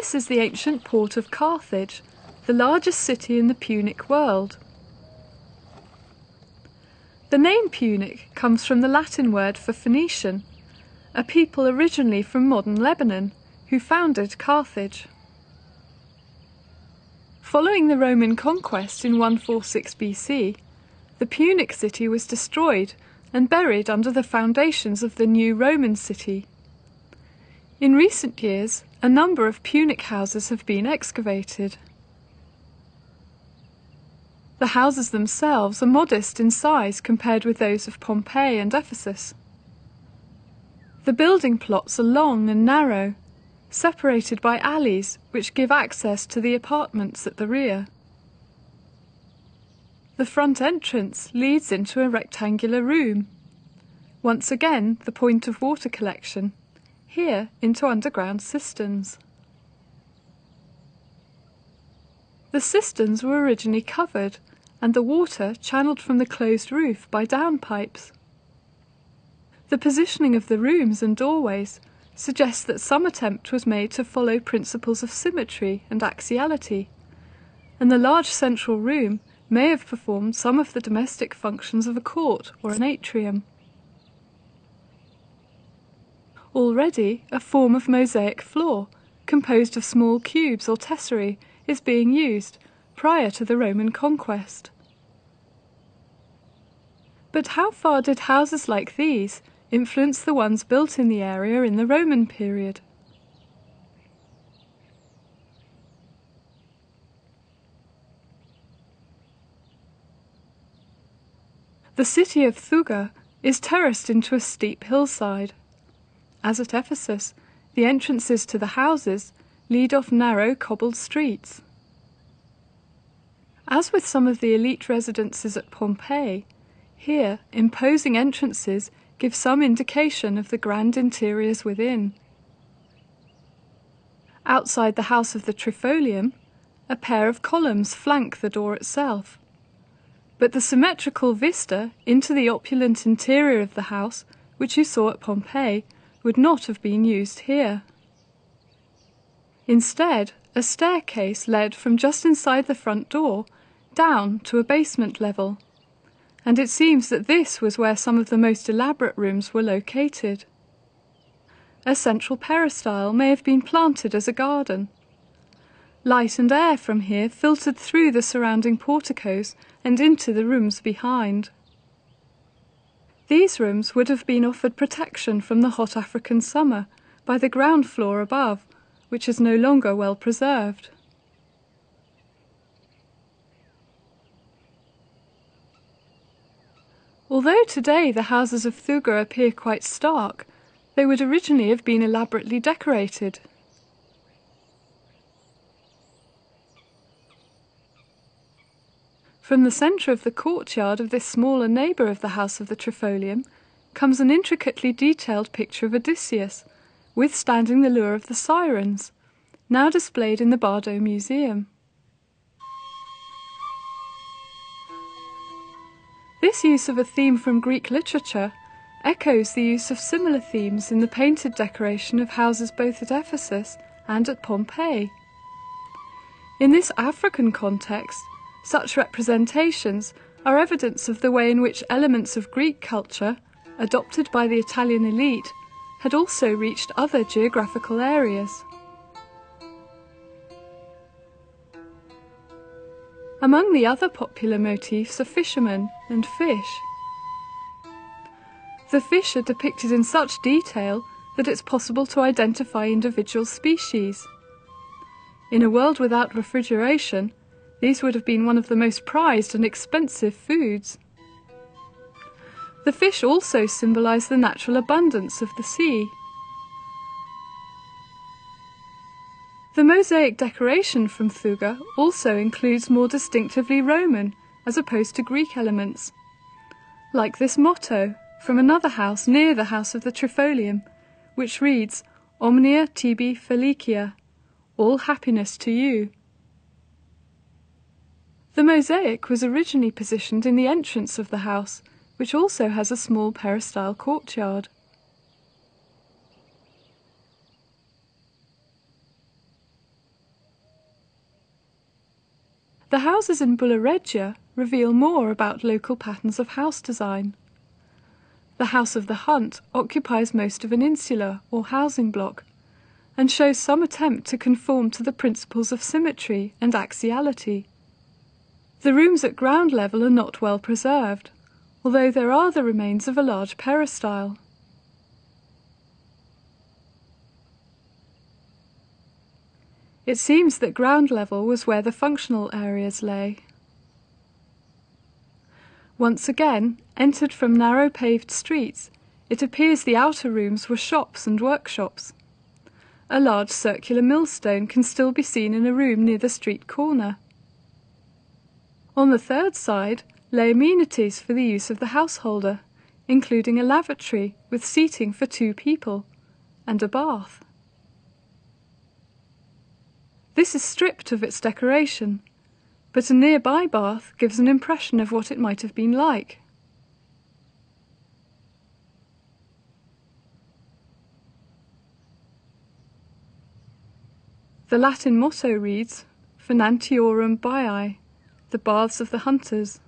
This is the ancient port of Carthage, the largest city in the Punic world. The name Punic comes from the Latin word for Phoenician, a people originally from modern Lebanon, who founded Carthage. Following the Roman conquest in 146 BC, the Punic city was destroyed and buried under the foundations of the new Roman city. In recent years, a number of Punic houses have been excavated. The houses themselves are modest in size compared with those of Pompeii and Ephesus. The building plots are long and narrow, separated by alleys which give access to the apartments at the rear. The front entrance leads into a rectangular room, once again the point of water collection, here into underground cisterns. The cisterns were originally covered and the water channeled from the closed roof by downpipes. The positioning of the rooms and doorways suggests that some attempt was made to follow principles of symmetry and axiality, and the large central room may have performed some of the domestic functions of a court or an atrium. Already, a form of mosaic floor, composed of small cubes or tesserae, is being used prior to the Roman conquest. But how far did houses like these influence the ones built in the area in the Roman period? The city of Thuga is terraced into a steep hillside. As at Ephesus, the entrances to the houses lead off narrow cobbled streets. As with some of the elite residences at Pompeii, here imposing entrances give some indication of the grand interiors within. Outside the house of the Trifolium, a pair of columns flank the door itself, but the symmetrical vista into the opulent interior of the house, which you saw at Pompeii, would not have been used here. Instead, a staircase led from just inside the front door down to a basement level, and it seems that this was where some of the most elaborate rooms were located. A central peristyle may have been planted as a garden. Light and air from here filtered through the surrounding porticos and into the rooms behind. These rooms would have been offered protection from the hot African summer by the ground floor above, which is no longer well preserved. Although today the houses of Thuga appear quite stark, they would originally have been elaborately decorated. From the centre of the courtyard of this smaller neighbour of the house of the Trifolium comes an intricately detailed picture of Odysseus, withstanding the lure of the sirens, now displayed in the Bardo Museum. This use of a theme from Greek literature echoes the use of similar themes in the painted decoration of houses both at Ephesus and at Pompeii. In this African context, such representations are evidence of the way in which elements of Greek culture, adopted by the Italian elite, had also reached other geographical areas. Among the other popular motifs are fishermen and fish. The fish are depicted in such detail that it's possible to identify individual species. In a world without refrigeration, these would have been one of the most prized and expensive foods. The fish also symbolize the natural abundance of the sea. The mosaic decoration from Thuga also includes more distinctively Roman as opposed to Greek elements, like this motto from another house near the house of the Trifolium, which reads, Omnia tibi felicia, all happiness to you. The mosaic was originally positioned in the entrance of the house, which also has a small peristyle courtyard. The houses in Bulla Regia reveal more about local patterns of house design. The House of the Hunt occupies most of an insula or housing block, and shows some attempt to conform to the principles of symmetry and axiality. The rooms at ground level are not well preserved, although there are the remains of a large peristyle. It seems that ground level was where the functional areas lay. Once again, entered from narrow paved streets, it appears the outer rooms were shops and workshops. A large circular millstone can still be seen in a room near the street corner. On the third side lay amenities for the use of the householder, including a lavatory with seating for 2 people, and a bath. This is stripped of its decoration, but a nearby bath gives an impression of what it might have been like. The Latin motto reads, Venantiorum Baiae, the baths of the hunters.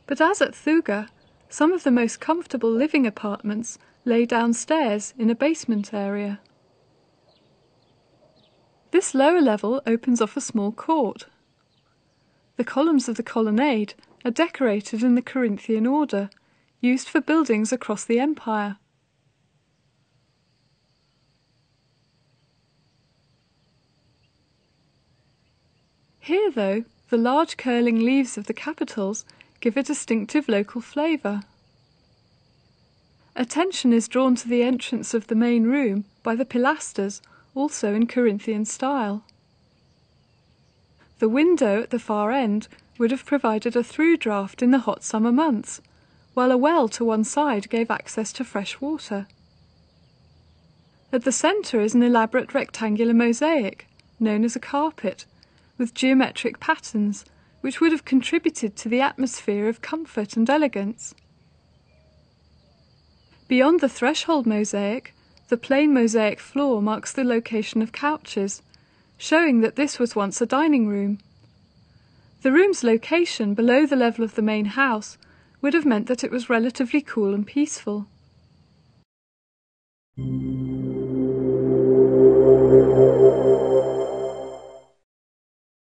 But as at Thuga, some of the most comfortable living apartments lay downstairs in a basement area. This lower level opens off a small court. The columns of the colonnade are decorated in the Corinthian order, used for buildings across the empire. Here, though, the large curling leaves of the capitals give a distinctive local flavour. Attention is drawn to the entrance of the main room by the pilasters, also in Corinthian style. The window at the far end would have provided a through draught in the hot summer months, while a well to one side gave access to fresh water. At the centre is an elaborate rectangular mosaic, known as a carpet, with geometric patterns, which would have contributed to the atmosphere of comfort and elegance. Beyond the threshold mosaic, the plain mosaic floor marks the location of couches, showing that this was once a dining room. The room's location below the level of the main house would have meant that it was relatively cool and peaceful.